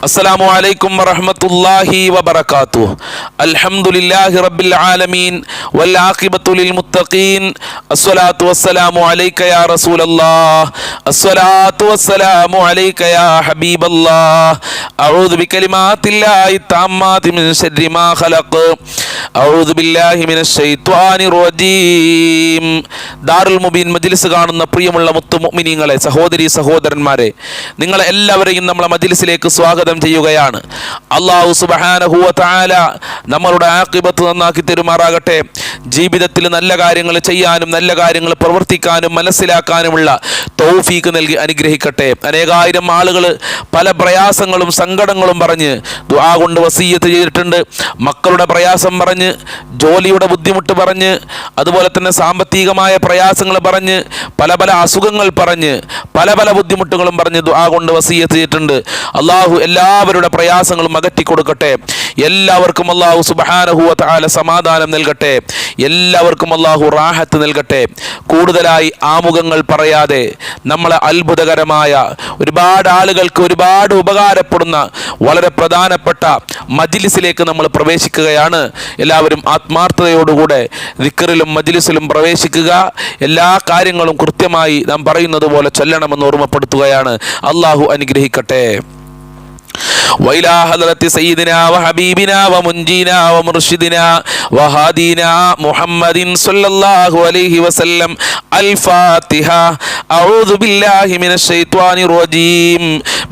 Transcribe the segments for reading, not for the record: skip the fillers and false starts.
അസ്സലാമു അലൈക്കും വറഹ്മത്തുള്ളാഹി വബറകാതുഹു. അൽഹംദുലില്ലാഹി റബ്ബിൽ ആലമീൻ വൽ ആഖിബത്തു ലിൽ മുത്തഖീൻ. അസ്സലാത്തു വസ്സലാമു അലൈക യാ റസൂലല്ലാഹ്. അസ്സലാത്തു വസ്സലാമു അലൈക യാ ഹബീബല്ലാഹ്. അഊദു ബികലിമാത്തില്ലാഹി തമ്മാതി മിൻ ശർരി മാ ഖലഖ്. അഊദു ബില്ലാഹി മിനശ് ശൈത്വാനിർ റജീം. ദാറുൽ മുബീൻ മജ്ലിസ് കാണുന്ന പ്രിയമുള്ള മുത്തു മുഅ്മിനീങ്ങളെ, സഹോദരി സഹോദരന്മാരെ, നിങ്ങളെ എല്ലാവരെയും നമ്മളെ മജ്ലിസിലേക്ക് സ്വാഗതം ചെയ്യുകയാണ്. അല്ലാഹു സുബ്ഹാനഹു വ തആല നമ്മളുടെ ആഖിബത്ത് നന്നാക്കി തരുമാറാകട്ടെ. ജീവിതത്തിൽ നല്ല കാര്യങ്ങൾ ചെയ്യാനും നല്ല കാര്യങ്ങൾ പ്രവർത്തിക്കാനും മനസ്സിലാക്കാനുമുള്ള തൗഫീഖ് നൽകി അനുഗ്രഹിക്കട്ടെ. അനേകായിരം ആളുകൾ പല പ്രയാസങ്ങളും സങ്കടങ്ങളും പറഞ്ഞ് ദുആ കൊണ്ട് വസിയ്യത്ത് ചെയ്തിട്ടുണ്ട്. മക്കളുടെ പ്രയാസം പറഞ്ഞ്, ജോലിയുടെ ബുദ്ധിമുട്ട് പറഞ്ഞ്, അതുപോലെ തന്നെ സാമ്പത്തികമായ പ്രയാസങ്ങൾ പറഞ്ഞ്, പല പല അസുഖങ്ങൾ പറഞ്ഞ്, പല പല ബുദ്ധിമുട്ടുകളും പറഞ്ഞ് ദുആ കൊണ്ട് വസിയ്യത്ത് ചെയ്തിട്ടുണ്ട്. അള്ളാഹു എല്ലാവരുടെ പ്രയാസങ്ങളും അകറ്റി കൊടുക്കട്ടെ. എല്ലാവർക്കും അള്ളാഹു സുബ്ഹാനഹു വ തആല സമാധാനം നൽകട്ടെ. എല്ലാവർക്കും അള്ളാഹു റാഹത്ത് നൽകട്ടെ. കൂടുതലായി ആമുഖങ്ങൾ പറയാതെ നമ്മളെ അത്ഭുതകരമായ ഒരുപാട് ആളുകൾക്ക് ഒരുപാട് ഉപകാരപ്പെടുന്ന വളരെ പ്രധാനപ്പെട്ട മജ്ലിസിലേക്ക് നമ്മൾ പ്രവേശിക്കുകയാണ്. എല്ലാവരും ആത്മാർത്ഥതയോടുകൂടെ ദിക്റിലും മജ്ലിസിലും പ്രവേശിക്കുക. എല്ലാ കാര്യങ്ങളും കൃത്യമായി നാം പറയുന്നത് പോലെ ചൊല്ലണമെന്ന് ഓർമ്മപ്പെടുത്തുകയാണ്. അള്ളാഹു അനുഗ്രഹിക്കട്ടെ. وإلى حضرة سيدنا وحبيبنا ومنجينا ومرشدنا وهادينا محمد صلى الله عليه وسلم الفاتحة. أعوذ بالله من الشيطان الرجيم.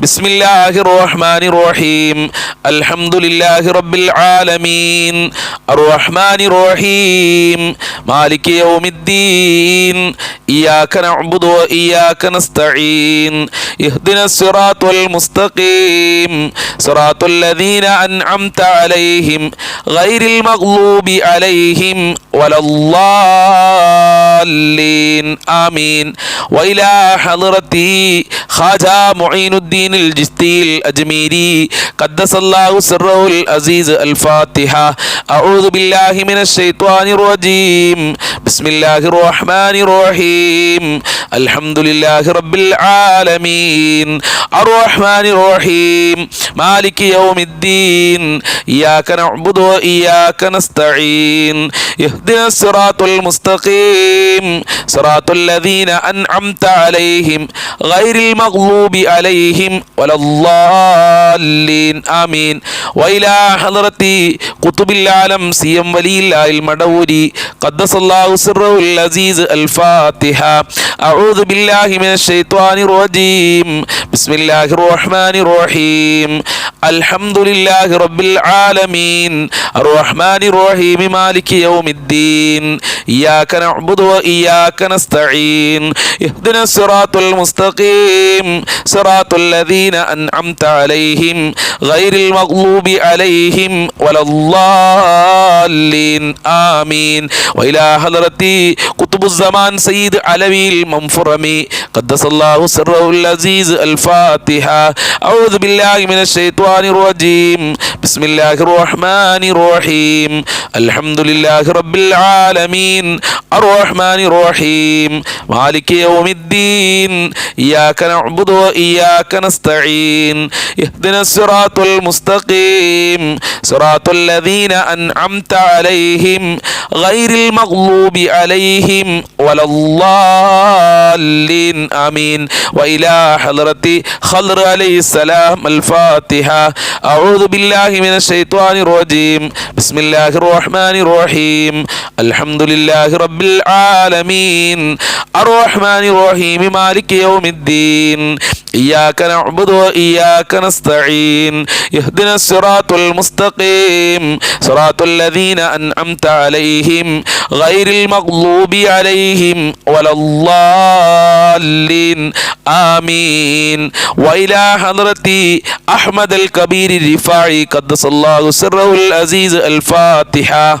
بسم الله الرحمن الرحيم. الحمد لله رب العالمين الرحمن الرحيم مالك يوم الدين إياك نعبد وإياك نستعين اهدنا الصراط المستقيم صراط الذين أنعمت عليهم غير المغضوب عليهم ولا الضالين آمين. وإلى حضرة خواجة معين الدين الجستي الأجميري قدس الله سره العزيز الفاتحة. أعوذ بالله من الشيطان الرجيم. بسم الله الرحمن الرحيم. الحمد لله رب العالمين الرحمن الرحيم مالك يوم الدين إياك نعبد وإياك نستعين اهدنا الصراط المستقيم صراط الذين أنعمت عليهم غير المغضوب عليهم ولا الضالين آمين. وإلى حضرة قطب العالم سيم ولي الله المدوري قدس الله سره العزيز الفاتحة. أعوذ بالله من الشيطان الرجيم. بسم الله الرحمن الرحيم. الحمد لله رب العالمين الرحمن الرحيم مالك يوم الدين إياك نعبد وإياك نستعين اهدنا الصراط المستقيم صراط الذين أنعمت عليهم غير المغضوب عليهم ولا الضالين آمين. وإلى حضرة قطب الزمان سيد علوي المنفرمي قدس الله سره العزيز الفاتحة. أعوذ بالله من الشيطان الرجيم. بسم الله الرحمن الرحيم. الحمد لله رب العالمين الرحمن الرحيم مالك يوم الدين إياك نعبد وإياك نستعين اهدنا الصراط المستقيم صراط الذين أنعمت عليهم غير المغضوب عليهم ولا الضالين آمين. وإلى حضرة خضر عليه السلام الفاتحة. أعوذ بالله من الشيطان الرجيم. بسم الله الرحمن الرحيم. الحمد لله رب العالمين الرحمن الرحيم مالك يوم الدين إياك نعبد وإياك نستعين اهدنا الصراط المستقيم صراط الذين أنعمت عليهم غير المغضوب عليهم ولا الضالين آمين. وإلى حضرة أحمد الكبير الرفاعي قدس الله سره العزيز الفاتحة.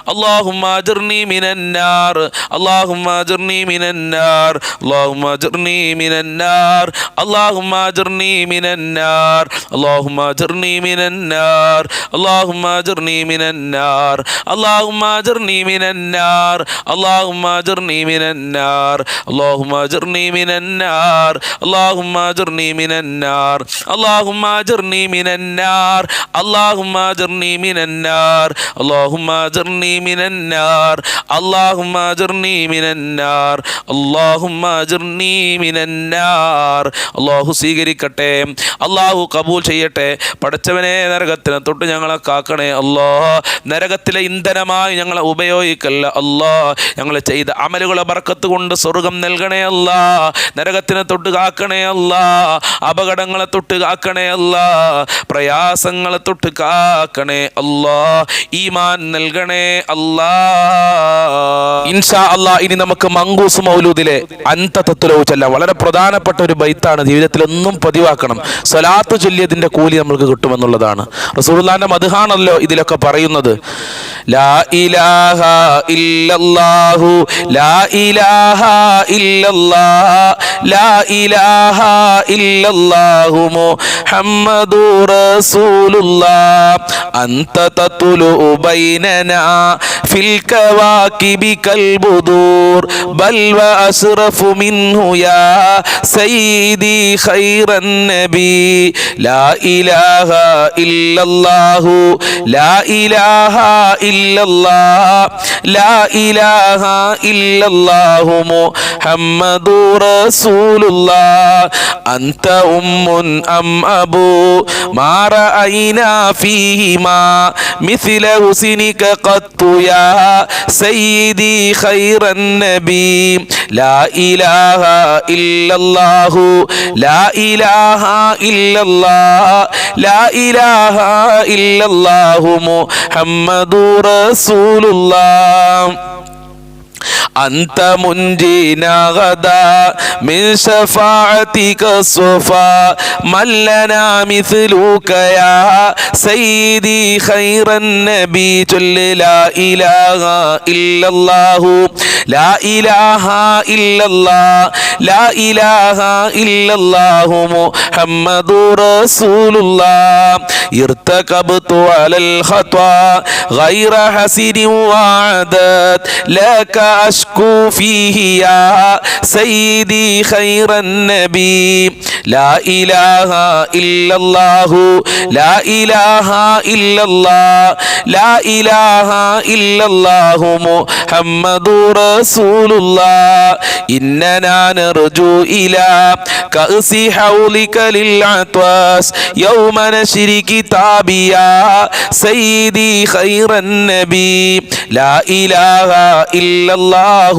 اللهم أجرني من النار اللهم أجرني من النار اللهم أجرني من النار اللهم أجرني من النار اللهم أجرني من النار اللهم أجرني من النار اللهم أجرني من النار اللهم أجرني من النار اللهم أجرني من النار اللهم أجرني من النار اللهم أجرني من النار اللهم أجرني من النار اللهم أجرني من النار اللهم أجرني من النار اللهم أجرني من النار അല്ലാഹു സ്വീകരിക്കട്ടെ, അല്ലാഹു കബൂൽ ചെയ്യട്ടെ. പടച്ചവനെ, നരകത്തിനെ തൊട്ട് ഞങ്ങളെ കാക്കണേ അല്ലാ. നരകത്തിലെ ഇന്ധനമായി ഞങ്ങളെ ഉപയോഗിക്കല്ല അല്ലാ. ഞങ്ങൾ ചെയ്ത അമലുകളെ ബർക്കത്ത് കൊണ്ട് സ്വർഗം നൽകണേ അല്ലാ. നരകത്തിനെ തൊട്ട് കാക്കണേ അല്ലാ. അപകടങ്ങളെ തൊട്ട് കാക്കണേ അല്ലാ. പ്രയാസങ്ങളെ തൊട്ട് കാക്കണേ അല്ലാ. ഈമാൻ നൽകണേ അല്ലാ. ഇൻഷാ അല്ലാ, ഇനി നമുക്ക് മങ്കൂസ് മൗലൂദിലെ അൻതതത്തുലഹു ചൊല്ലാം. വളരെ പ്രധാനപ്പെട്ട ഒരു ബൈത്താണ്, ജീവിതത്തിൽ ഒന്നും പതിവാക്കണം. സ്വലാത്ത് ചൊല്ലിയതിന്റെ കൂലി നമുക്ക് കിട്ടുമെന്നുള്ളതാണ്. റസൂലുള്ളാഹിന്റെ മദ്ഹാണല്ലോ ഇതിലൊക്കെ പറയുന്നത്. ലാ ഇലാഹ ഇല്ലല്ലാഹു ലാ ഇലാഹ ഇല്ലല്ലാഹ് ലാ ഇലാഹ ഇല്ലല്ലാഹു മുഹമ്മദുർ റസൂലുള്ളാഹ് അൻത തത്ലു ബൈനനാ ഫിൽ കവാകിബി കൽ ബുദൂർ ബൽ വ അസ്റഫു മിൻഹു യാ സയ്യിദി ഖൈറൻ നബി ലാ ഇലാഹ ഇല്ലല്ലാഹു ലാ ഇലാഹ ഇല്ലല്ലാഹ് ലാ ഇലാഹ ഇല്ലല്ലാഹു മുഹമ്മദുർ റസൂലുള്ളാഹ് അൻത ഉമ്മുൻ അം അബൂ മാ റഅയ്നാ ഫീഹിമാ മിസ്ല ഹുസ്നിക ഖത്തു യാ സയ്യിദി ഖൈറൻ നബി ലാ ഇലാഹ ഇല്ലല്ലാഹു ലാ ഇലാഹ ഇല്ലല്ലാഹ് ലാ ഇലാഹ ഇല്ലല്ലാഹു മുഹമ്മദുർ റസൂലുള്ളാഹ് أنت منجينا غدا من شفاعتك الصفا من لنا مثلك يا سيدي خير النبي جل لا إله إلا الله لا إله إلا الله لا إله إلا الله محمد رسول الله ارتكبت على الخطا غير حسن وعدد لك أشكو فيه يا سيدي خير النبي لا إله إلا الله لا إله إلا الله لا إله إلا الله محمد رسول الله إننا نرجو إلى كأس حولك للعطاس يوم نشر كتابي يا سيدي خير النبي لا إله إلا الله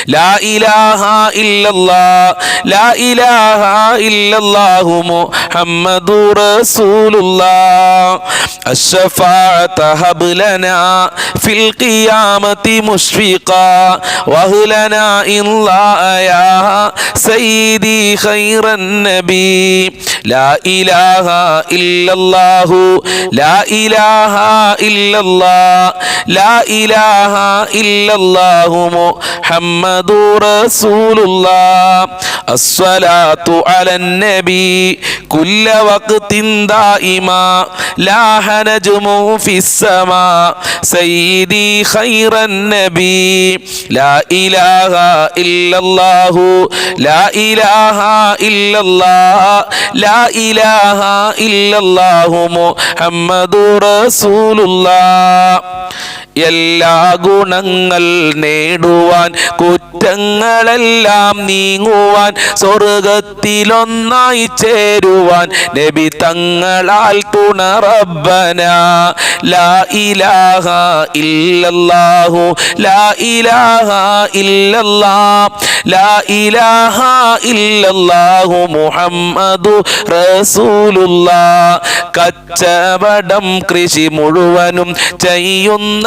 لا إله إلا الله لا إله إلا الله محمد رسول الله الشفاعة هب لنا في القيامة مشفقا وهلنا الله يا سيدي خير النبي لا إله إلا الله لا إله إلا الله لا إله إلا الله محمد رسول الله الصلاة على النبي كل وقت دائما لاح نجم في السماء سيدي خير النبي لا إله إلا الله لا إله إلا الله لا إله إلا الله محمد رسول الله എല്ലാ ഗുണങ്ങൾ നേടുവാൻ കുറ്റങ്ങളെല്ലാം നീങ്ങുവാൻ സ്വർഗത്തിലൊന്നായി ചേരുവാൻ നബി തങ്ങളാൽ തുണ റബ്ബന ലാ ഇലാഹ ഇല്ലല്ലാഹു ലാ ഇലാഹ ഇല്ലല്ലാഹ് ലാ ഇലാഹ ഇല്ലല്ലാഹു മുഹമ്മദു റസൂലുള്ളാഹ് കച്ചവടം കൃഷി മുഴുവനും ചെയ്യുന്ന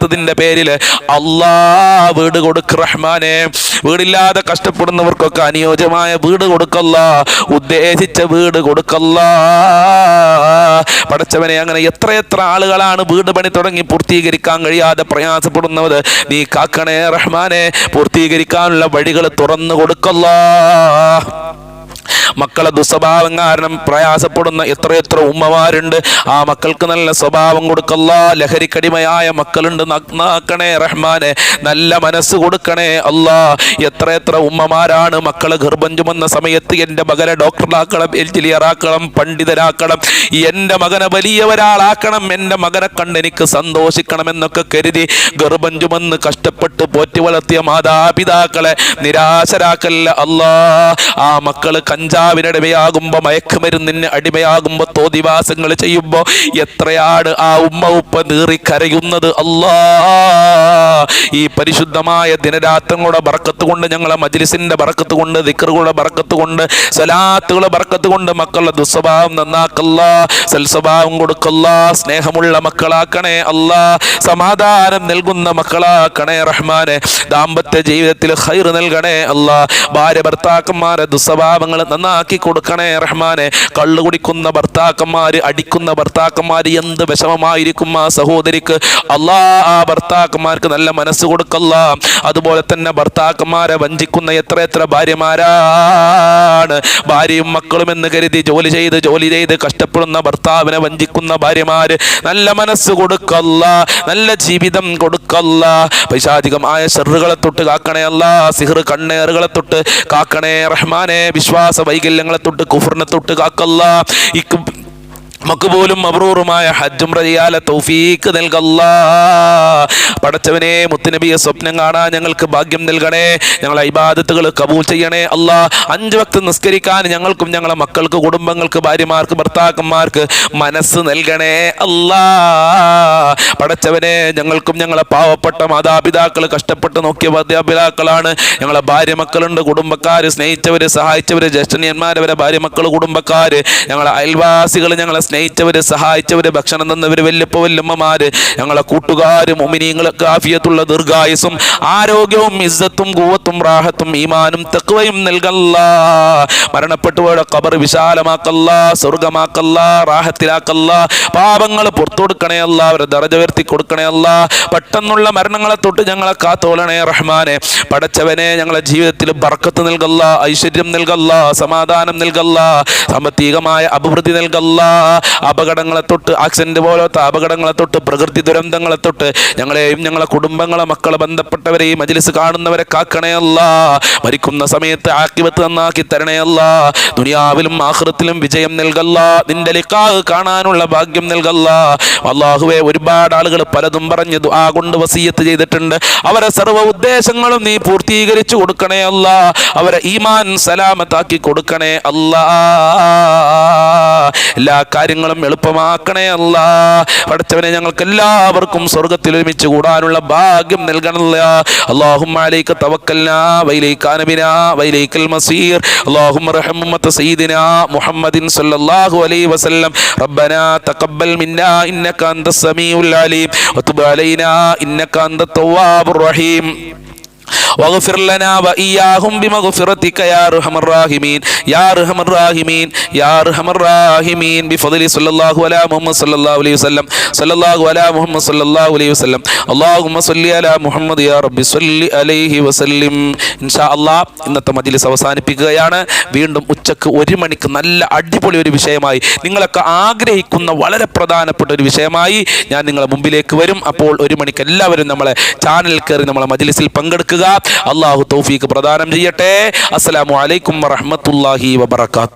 വീടില്ലാത്തതിന്റെ പേരിൽ അല്ലാ വീട് കൊടുക്ക് റഹ്മാനെ. വീടില്ലാതെ കഷ്ടപ്പെടുന്നവർക്കൊക്കെ അനുയോജ്യമായ വീട് കൊടുക്കല്ല, ഉദ്ദേശിച്ച വീട് കൊടുക്കല്ല പടച്ചവനെ. അങ്ങനെ എത്രയെത്ര ആളുകളാണ് വീട് പണി തുടങ്ങി പൂർത്തീകരിക്കാൻ കഴിയാതെ പ്രയാസപ്പെടുന്നത്. നീ കാക്കണേ റഹ്മാനെ, പൂർത്തീകരിക്കാനുള്ള വഴികൾ തുറന്നു കൊടുക്കല്ല. മക്കളെ ദുസ്വഭാവം കാരണം പ്രയാസപ്പെടുന്ന എത്രയെത്ര ഉമ്മമാരുണ്ട്. ആ മക്കൾക്ക് നല്ല സ്വഭാവം കൊടുക്കല്ല. ലഹരിക്കടിമയായ മക്കളുണ്ട്, നന്നാക്കണേ റഹ്മാനെ, നല്ല മനസ്സ് കൊടുക്കണേ അല്ലാ. എത്രയെത്ര ഉമ്മമാരാണ് മക്കളെ ഗർഭം ചുമന്ന സമയത്ത് എൻ്റെ മകനെ ഡോക്ടറാക്കണം, എഞ്ചിനീയറാക്കണം, പണ്ഡിതരാക്കണം, എൻ്റെ മകനെ വലിയവരാളാക്കണം, എൻ്റെ മകനെ കണ്ട് എനിക്ക് സന്തോഷിക്കണം എന്നൊക്കെ കരുതി ഗർഭം ചുമന്ന് കഷ്ടപ്പെട്ട് പോറ്റി വളർത്തിയ മാതാപിതാക്കളെ നിരാശരാക്കല്ല അല്ലാ. ആ മക്കള് കഞ്ചാവിനടിമയാകുമ്പോ, മയക്കുമരുന്നിന് അടിമയാകുമ്പോ, തോന്നിവാസങ്ങൾ ചെയ്യുമ്പോ എത്രയാണ് ആ ഉമ്മ ഉപ്പ നീറിക്കരയുന്നത് അല്ലാ. ഈ പരിശുദ്ധമായ ദിനരാത്രങ്ങളുടെ ബർക്കത്ത് കൊണ്ട്, ഞങ്ങളെ മജ്ലിസിന്റെ ബർക്കത്ത് കൊണ്ട്, ദിക്റുകളുടെ ബർക്കത്ത് കൊണ്ട്, സ്വലാത്തുകളുടെ ബർക്കത്ത് കൊണ്ട് മക്കളുടെ ദുസ്വഭാവം നന്നാക്കല്ല, സൽസ്വഭാവം കൊടുക്കല്ല, സ്നേഹമുള്ള മക്കളാക്കണേ അല്ലാ, സമാധാനം നൽകുന്ന മക്കളാക്കണേ റഹ്മാനെ, ദാമ്പത്യ ജീവിതത്തിൽ ഖൈർ നൽകണേ അല്ലാ, ഭാര്യ ഭർത്താക്കന്മാരെ ദുസ്വഭാവങ്ങൾ നന്നാക്കി കൊടുക്കണേ റഹ്മാനെ. കള്ളു കുടിക്കുന്ന ഭർത്താക്കന്മാര്, അടിക്കുന്ന ഭർത്താക്കന്മാര് എന്ത് വിഷമമായിരിക്കും ആ സഹോദരിക്ക്. അല്ലാ ആ ഭർത്താക്കന്മാർക്ക് നല്ല മനസ്സ് കൊടുക്കല്ല. അതുപോലെ തന്നെ ഭർത്താക്കന്മാരെ വഞ്ചിക്കുന്ന എത്ര ഭാര്യമാരാണ്. ഭാര്യയും മക്കളും എന്ന് കരുതി ജോലി ചെയ്ത് കഷ്ടപ്പെടുന്ന ഭർത്താവിനെ വഞ്ചിക്കുന്ന ഭാര്യമാര്, നല്ല മനസ്സ് കൊടുക്കല്ല, നല്ല ജീവിതം കൊടുക്കല്ല. പൈശാചികമായ ശർറുകളെ തൊട്ട് കാക്കണേ അല്ലാ, സിഹർ കണ്ണേറുകളെ തൊട്ട് കാക്കണേ റഹ്മാനെ, വിശ്വാസ വൈകല്യങ്ങളെ തൊട്ട്, കുഫറിനെ തൊട്ട് കാക്കല്ല. മക്ബൂലും മബ്റൂറുമായ ഹജ്ജും റജിയാല തൗഫീക്ക് നൽകല്ലാ. പടച്ചവനെ, മുത്തുനബിയെ സ്വപ്നം കാണാൻ ഞങ്ങൾക്ക് ഭാഗ്യം നൽകണേ. ഞങ്ങളെ ഇബാദത്തുകൾ കബൂൽ ചെയ്യണേ അല്ലാ. 5 വക്ത് നിസ്കരിക്കാൻ ഞങ്ങൾക്കും ഞങ്ങളെ മക്കൾക്ക്, കുടുംബങ്ങൾക്ക്, ഭാര്യമാർക്ക്, ഭർത്താക്കന്മാർക്ക് മനസ്സ് നൽകണേ അല്ലാ. പടച്ചവനെ, ഞങ്ങൾക്കും ഞങ്ങളെ പാവപ്പെട്ട മാതാപിതാക്കൾ, കഷ്ടപ്പെട്ട് നോക്കിയ മാതാപിതാക്കളാണ്. ഞങ്ങളെ ഭാര്യ മക്കളുണ്ട്, കുടുംബക്കാര്, സ്നേഹിച്ചവര്, സഹായിച്ചവര്, ജ്യേഷ്ഠന്മാരവരെ ഭാര്യ മക്കൾ, കുടുംബക്കാര്, ഞങ്ങളെ അയൽവാസികൾ, ഞങ്ങളെ സ്നേഹിച്ചവര്, സഹായിച്ചവര്, ഭക്ഷണം തന്നവര്, വല്യപ്പ വല്യമ്മമാര്, ഞങ്ങളെ കൂട്ടുകാര്, മുഅ്മിനീങ്ങൾക്ക് ആഫിയത്തുള്ള ദീർഘായുസ്സും ആരോഗ്യവും ഇസ്സത്തും ഖുവത്തും റാഹത്തും ഈമാനും തഖ്വയും നൽകല്ലാ. മരണപ്പെട്ടുപോയ ഖബർ വിശാലമാക്കല്ലാ, സ്വർഗമാക്കല്ലാ, റാഹത്തിലാക്കല്ലാ. പാപങ്ങൾ പുറത്തു കൊടുക്കണേ അല്ലാ, അവരെ ദറജ ഉയർത്തി കൊടുക്കണേ അല്ലാ. പെട്ടെന്നുള്ള മരണങ്ങളെ തൊട്ട് ഞങ്ങളെ കാത്തോളണേ റഹ്മാനെ. പടച്ചവനെ, ഞങ്ങളെ ജീവിതത്തിൽ ബർക്കത്ത് നൽകല്ലാ, ഐശ്വര്യം നൽകല്ലാ, സമാധാനം നൽകല്ലാ, സാമ്പത്തികമായ അഭിവൃദ്ധി നൽകല്ലാ. അപകടങ്ങളെ തൊട്ട്, ആക്സിഡന്റ് പോലത്തെ അപകടങ്ങളെ തൊട്ട്, പ്രകൃതി ദുരന്തങ്ങളെ തൊട്ട് ഞങ്ങളെയും ഞങ്ങളെ കുടുംബങ്ങളെ, മക്കളെ, ബന്ധപ്പെട്ടവരെയും മജ്ലിസ് കാണുന്നവരെ കാക്കണേ അല്ലാ. മരിക്കുന്ന സമയത്ത് ആഖിബത്ത് നന്നാക്കി തരണേ അല്ലാ. ദുനിയാവിലും ആഖിറത്തിലും വിജയം നൽകല്ലാ. നിന്റെ ലിഖാഹ് കാണാനുള്ള ഭാഗ്യം നൽകല്ലാ. അല്ലാഹുവേ, ഒരുപാട് ആളുകൾ പലതും പറഞ്ഞ് ദുആ കൊണ്ട് വസിയത്ത് ചെയ്തിട്ടുണ്ട്. അവരെ സർവ്വ ഉദ്ദേശങ്ങളും നീ പൂർത്തീകരിച്ചു കൊടുക്കണേ അല്ലാ. അവരെ ഈമാൻ സലാമത്താക്കി കൊടുക്കണേ അല്ലാ. എല്ലാ കാര്യങ്ങളും എളുപ്പമാക്കണേ അല്ലാ. പടച്ചവനെ, ഞങ്ങൾക്ക് എല്ലാവർക്കും സ്വർഗ്ഗത്തിൽ ഒരുമിച്ച് കൂടാനുള്ള ഭാഗ്യം നൽകണമല്ലാ. അല്ലാഹുമ്മ അലൈക തവക്കൽനാ വഇലൈക അനബിനാ വഇലൈകൽ മസീർ. അല്ലാഹുമ്മ റഹം ഉമ്മത സയ്യിദിനാ മുഹമ്മദിൻ സ്വല്ലല്ലാഹു അലൈഹി വസല്ലം. റബ്ബനാ തഖബ്ബൽ മിന്നാ ഇന്നക അൻതസ് സമീഉൽ അലീം വതുബ് അലൈനാ ഇന്നക അൻതത് തവ്വാബുർ റഹീം. واغفر لنا وإياهم بمغفرتك يا أرحم الراحمين يا أرحم الراحمين يا أرحم الراحمين بفضل صلى الله على محمد صلى الله عليه وسلم صلى الله على محمد صلى الله عليه وسلم اللهم صل على محمد يا رب صل عليه وسلم. ഇൻഷാ അല്ലാഹ് ഇന്നത്തെ മജ്ലിസ് അവസാനിപ്പിക്കുകയാണ്. വീണ്ടും ഉച്ചക്ക് 1 മണിക്ക് നല്ല അടിപൊളി ഒരു വിഷയമായി, നിങ്ങളൊക്കെ ആഗ്രഹിക്കുന്ന വളരെ പ്രധാനപ്പെട്ട ഒരു വിഷയമായി ഞാൻ നിങ്ങളെ മുമ്പിലേക്ക് വരും. അപ്പോൾ 1 മണിക്ക് എല്ലാവരും നമ്മളെ ചാനലിൽ കയറി നമ്മളെ മജ്ലിസിൽ പങ്കെടുക്കുക. അല്ലാഹു തൗഫീഖ് പ്രദാനം ചെയ്യട്ടെ. അസ്സലാമു അലൈക്കും വറഹ്മത്തുള്ളാഹി വബറകാതുഹു.